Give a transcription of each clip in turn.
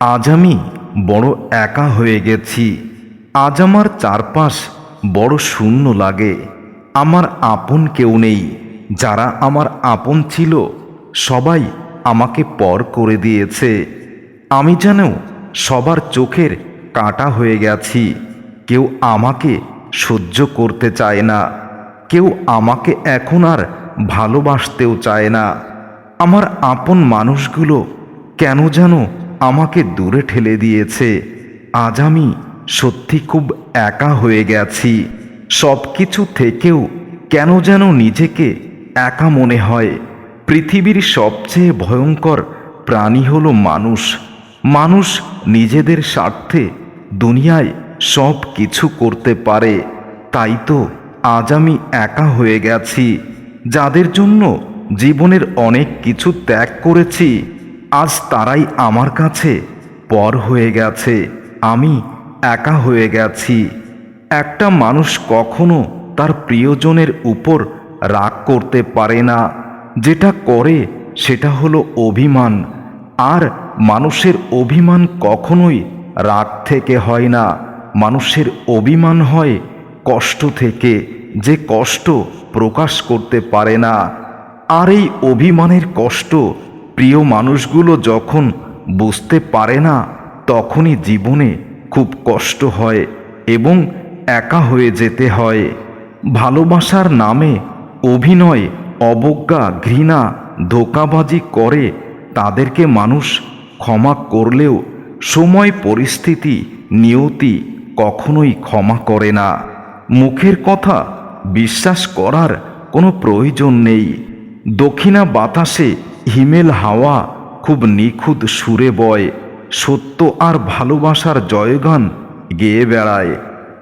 আজ আমি বড় একা হয়ে গেছি। আজ আমার চারপাশ বড় শূন্য লাগে। আমার আপন কেউ নেই। যারা আমার আপন ছিল সবাই আমাকে পর করে দিয়েছে। আমি যেন সবার চোখের কাঁটা হয়ে গেছি। কেউ আমাকে সহ্য করতে চায় না। কেউ আমাকে এখন আর ভালোবাসতেও চায় না। আমার আপন মানুষগুলো কেন যেন আমাকে দূরে ঠেলে দিয়েছে। আজ আমি সত্যি খুব একা হয়ে গেছি। সব কিছু থেকেও কেন যেন নিজেকে একা মনে হয়। পৃথিবীর সবচেয়ে ভয়ঙ্কর প্রাণী হলো মানুষ। মানুষ নিজেদের স্বার্থে দুনিয়ায় সব কিছু করতে পারে। তাই তো আজ আমি একা হয়ে গেছি। যাদের জন্য জীবনের অনেক কিছু ত্যাগ করেছি, আজ তারাই আমার কাছে পর হয়ে গেছে। আমি একা হয়ে গেছি। একটা মানুষ কখনো তার প্রিয়জনের উপর রাগ করতে পারে না। যেটা করে সেটা হলো অভিমান। আর মানুষের অভিমান কখনোই রাগ থেকে হয় না। মানুষের অভিমান হয় কষ্ট থেকে, যে কষ্ট প্রকাশ করতে পারে না। আর এই অভিমানের কষ্ট প্রিয় মানুষগুলো যখন বুঝতে পারে না, তখনই জীবনে খুব কষ্ট হয় এবং একা হয়ে যেতে হয়। ভালোবাসার নামে অভিনয়, অবজ্ঞা, ঘৃণা, ধোঁকাবাজি করে তাদেরকে মানুষ ক্ষমা করলেও সময়, পরিস্থিতি, নিয়তি কখনোই ক্ষমা করে না। মুখের কথা বিশ্বাস করার কোনো প্রয়োজন নেই। দক্ষিণা বাতাসে হিমেল হাওয়া খুব নিখুঁত সুরে বয়, সত্য আর ভালোবাসার জয়গান গেয়ে বেড়ায়।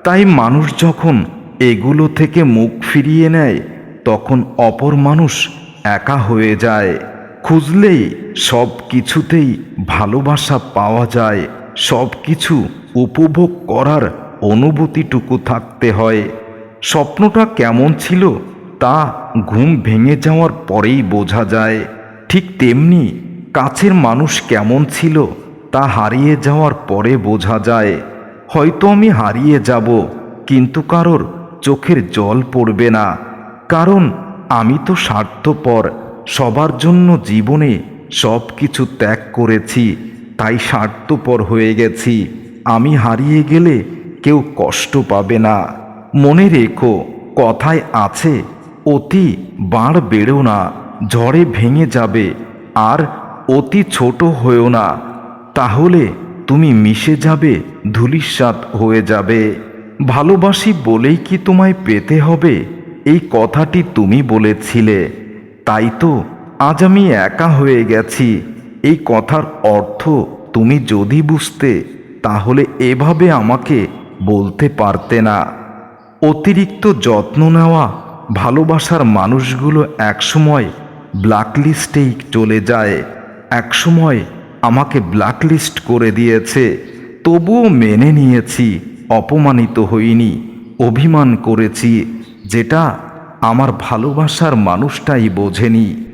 তাই মানুষ যখন এগুলো থেকে মুখ ফিরিয়ে নেয়, তখন অপর মানুষ একা হয়ে যায়। খুঁজলেই সব কিছুতেই ভালোবাসা পাওয়া যায়। সব কিছু উপভোগ করার অনুভূতিটুকু থাকতে হয়। স্বপ্নটা কেমন ছিল তা ঘুম ভেঙে যাওয়ার পরেই বোঝা যায়। ঠিক তেমনি কাছের মানুষ কেমন ছিল তা হারিয়ে যাওয়ার পরে বোঝা যায়। হয়তো আমি হারিয়ে যাব, কিন্তু কারোর চোখের জল পড়বে না। কারণ আমি তো স্বার্থপর। সবার জন্য জীবনে সব কিছু ত্যাগ করেছি, তাই স্বার্থপর হয়ে গেছি। আমি হারিয়ে গেলে কেউ কষ্ট পাবে না। মনে রেখো, কথায় আছে, অতি বাড় বেড়ো না, ঝড়ে ভেঙে যাবে। আর অতি ছোট হয়েও না, তাহলে তুমি মিশে যাবে, ধূলিসাৎ হয়ে যাবে। ভালোবাসি বলেই কি তোমায় পেতে হবে, এই কথাটি তুমি বলেছিলে। তাই তো আজ আমি একা হয়ে গেছি। এই কথার অর্থ তুমি যদি বুঝতে, তাহলে এভাবে আমাকে বলতে পারতে না। অতিরিক্ত যত্ন নেওয়া ভালোবাসার মানুষগুলো একসময় ব্ল্যাকলিস্টেই চলে যায়। একসময় আমাকে ব্ল্যাকলিস্ট করে দিয়েছে, তবুও মেনে নিয়েছি, অপমানিত হইনি, অভিমান করেছি, যেটা আমার ভালোবাসার মানুষটাই বোঝেনি।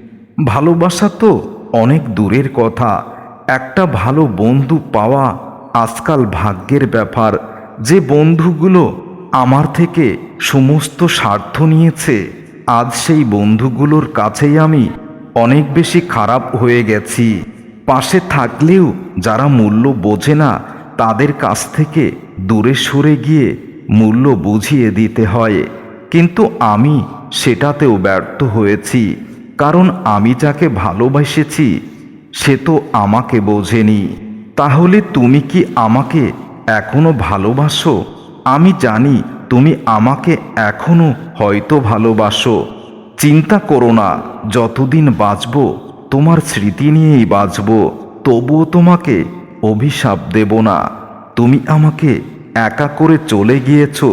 ভালোবাসা তো অনেক দূরের কথা। একটা ভালো বন্ধু পাওয়া আজকাল ভাগ্যের ব্যাপার। যে বন্ধুগুলো আমার থেকে সমস্ত স্বার্থ নিয়েছে, আজ সেই বন্ধুগুলোর কাছেই আমি অনেক বেশি খারাপ হয়ে গেছি। পাশে থাকলেও যারা মূল্য বোঝে না, তাদের কাছ থেকে দূরে সরে গিয়ে মূল্য বুঝিয়ে দিতে হয়। কিন্তু আমি সেটাতেও ব্যর্থ হয়েছি। কারণ আমি যাকে ভালোবেসেছি সে তো আমাকে বোঝেনি। তাহলে তুমি কি আমাকে এখনো ভালোবাসো? আমি জানি তুমি আমাকে এখনো হয়তো ভালোবাসো। চিন্তা করো না, যতদিন বাঁচব তোমার স্মৃতি নিয়েই বাঁচব। তবুও তোমাকে অভিশাপ দেব না। তুমি আমাকে একা করে চলে গিয়েছ,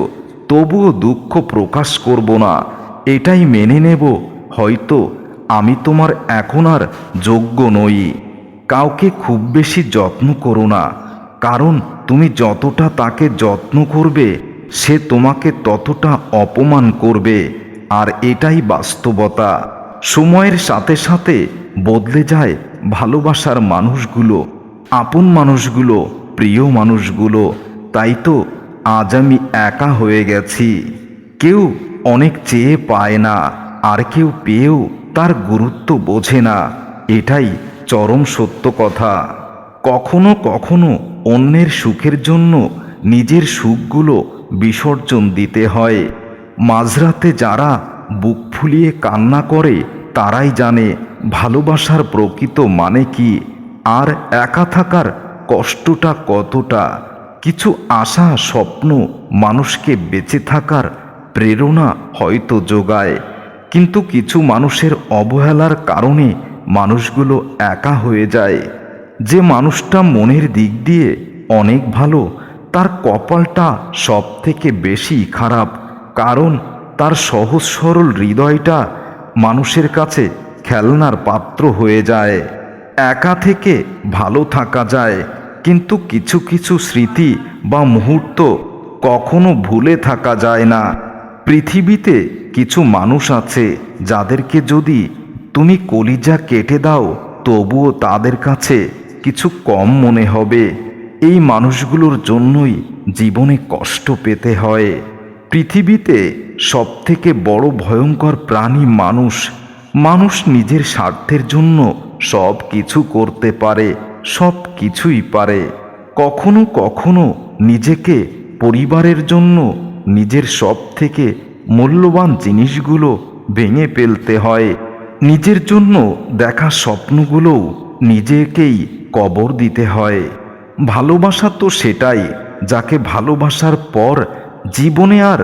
তবুও দুঃখ প্রকাশ করব না। এটাই মেনে নেব, হয়তো আমি তোমার এখন আর যোগ্য নই। কাউকে খুব বেশি যত্ন করো না, কারণ তুমি যতটা তাকে যত্ন করবে সে তোমাকে ততটা অপমান করবে। আর এটাই বাস্তবতা। সময়ের সাথে সাথে বদলে যায় ভালোবাসার মানুষগুলো। আপন মানুষগুলো, প্রিয় মানুষগুলো। তাই তো আজ আমি একা হয়ে গেছি। কেউ অনেক চেয়ে পায় না, আর কেউ পেয়েও তার গুরুত্ব বোঝে না। এটাই চরম সত্য কথা। কখনো কখনো অন্যের সুখের জন্য নিজের সুখগুলো বিসর্জন দিতে হয়। মাঝরাতে যারা বুক ফুলিয়ে কান্না করে তারাই জানে ভালোবাসার প্রকৃত মানে কি, আর একা থাকার কষ্টটা কতটা। কিছু আশা স্বপ্ন মানুষকে বেঁচে থাকার প্রেরণা হয়তো যোগায়, কিন্তু কিছু মানুষের অবহেলার কারণে মানুষগুলো একা হয়ে যায়। যে মানুষটা মনের দিক দিয়ে অনেক ভালো, তার কপালটা সব থেকে বেশি খারাপ, কারণ তার সহজ সরল হৃদয়টা মানুষের কাছে খেলনার পাত্র হয়ে যায়। একা থেকে ভালো থাকা যায়, কিন্তু কিছু কিছু স্মৃতি বা মুহূর্ত কখনো ভুলে থাকা যায় না। পৃথিবীতে কিছু মানুষ আছে যাদেরকে যদি তুমি কলিজা কেটে দাও তবুও তাদের কাছে কিছু কম মনে হবে। এই মানুষগুলোর জন্যই জীবনে কষ্ট পেতে হয়। পৃথিবীতে সবথেকে বড় ভয়ঙ্কর প্রাণী মানুষ। মানুষ নিজের স্বার্থের জন্য সব কিছু করতে পারে, সব কিছুই পারে। কখনো কখনো নিজেকে পরিবারের জন্য নিজের সব থেকে মূল্যবান জিনিসগুলো ভেঙে ফেলতে হয়। নিজের জন্য দেখা স্বপ্নগুলোও নিজেকেই কবর দিতে হয়। ভালোবাসা তো সেটাই, যাকে ভালোবাসার পর জীবনে আর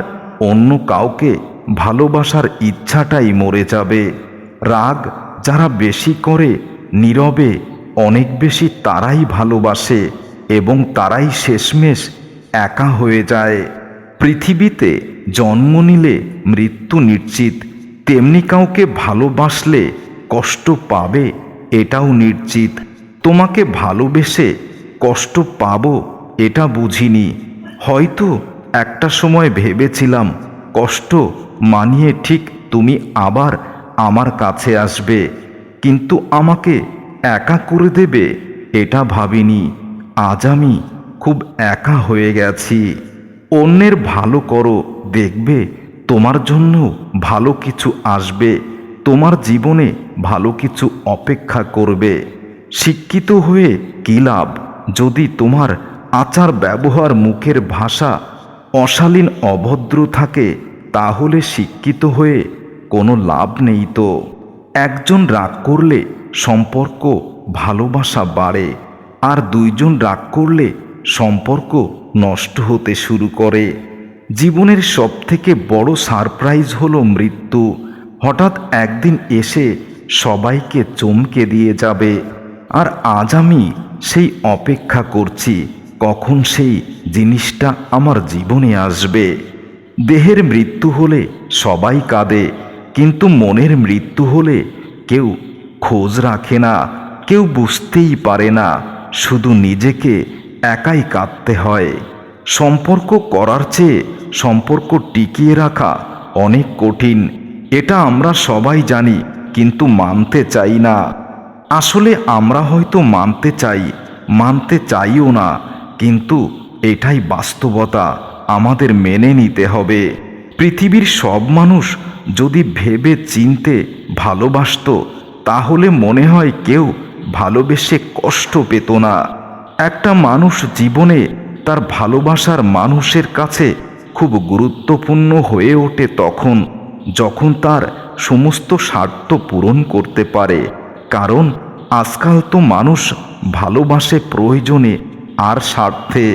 অন্য কাউকে ভালোবাসার ইচ্ছাটাই মরে যাবে। রাগ যারা বেশি করে নীরবে অনেক বেশি তারাই ভালোবাসে, এবং তারাই শেষমেশ একা হয়ে যায়। পৃথিবীতে জন্ম নিলে মৃত্যু নিশ্চিত, তেমনি কাউকে ভালোবাসলে কষ্ট পাবে এটাও নিশ্চিত। তোমাকে ভালোবেসে কষ্ট পাবো এটা বুঝিনি। হয়তো একটা সময় ভেবেছিলাম কষ্ট মানিয়ে ঠিক তুমি আবার আমার কাছে আসবে, কিন্তু আমাকে একা করে দেবে এটা ভাবিনি। আজ আমি খুব একা হয়ে গেছি। অন্যের ভালো করো, দেখবে তোমার জন্য ভালো কিছু আসবে। তোমার জীবনে ভালো কিছু অপেক্ষা করবে। শিক্ষিত হয়ে কী লাভ যদি তোমার আচার ব্যবহার মুখের ভাষা অশালীন অভদ্র থাকে? তাহলে শিক্ষিত হয়ে কোনো লাভ নেই তো। একজন রাগ করলে সম্পর্ক ভালোবাসা বাড়ে, আর দুইজন রাগ করলে সম্পর্ক নষ্ট হতে শুরু করে। জীবনের সবথেকে বড় সারপ্রাইজ হলো মৃত্যু। হঠাৎ একদিন এসে সবাইকে চমকে দিয়ে যাবে। আর আজ আমি সেই অপেক্ষা করছি কখন সেই জিনিসটা আমার জীবনে আসবে। দেহের মৃত্যু হলে সবাই কাঁদে, কিন্তু মনের মৃত্যু হলে কেউ খোঁজ রাখে না, কেউ বুঝতেই পারে না। শুধু নিজেকে একাই কাঁদতে হয়। সম্পর্ক করার চেয়ে সম্পর্ক টিকিয়ে রাখা অনেক কঠিন, এটা আমরা সবাই জানি, কিন্তু মানতে চাই না। আসলে আমরা হয়তো মানতে চাইও না, কিন্তু এটাই বাস্তবতা, আমাদের মেনে নিতে হবে। পৃথিবীর সব মানুষ যদি ভেবে চিনতে ভালোবাসতো, তাহলে মনে হয় কেউ ভালোবেসে কষ্ট পেত না। একটা মানুষ জীবনে তার ভালোবাসার মানুষের কাছে খুব গুরুত্বপূর্ণ হয়ে ওঠে তখন যখন তার সমস্ত স্বার্থ পূরণ করতে পারে। কারণ আজকাল তো মানুষ ভালোবাসে প্রয়োজনে আর স্বার্থে।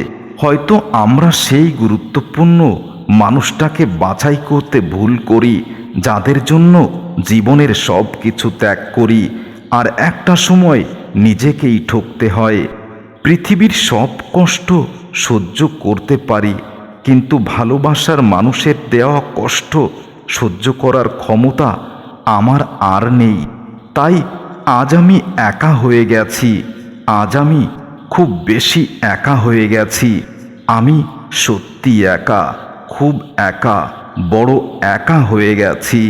হয়তো আমরা সেই গুরুত্বপূর্ণ মানুষটাকে বাছাই করতে ভুল করি, যাদের জন্য জীবনের সব কিছু ত্যাগ করি, আর একটা সময় নিজেকেই ঠকতে হয়। পৃথিবীর সব কষ্ট সহ্য করতে পারি, কিন্তু ভালোবাসার মানুষের দেওয়া কষ্ট সহ্য করার ক্ষমতা আমার আর নেই। তাই আজ আমি একা হয়ে গেছি। আজ আমি খুব বেশি একা হয়ে গেছি। আমি সত্যি একা, খুব একা, বড় একা হয়ে গেছি।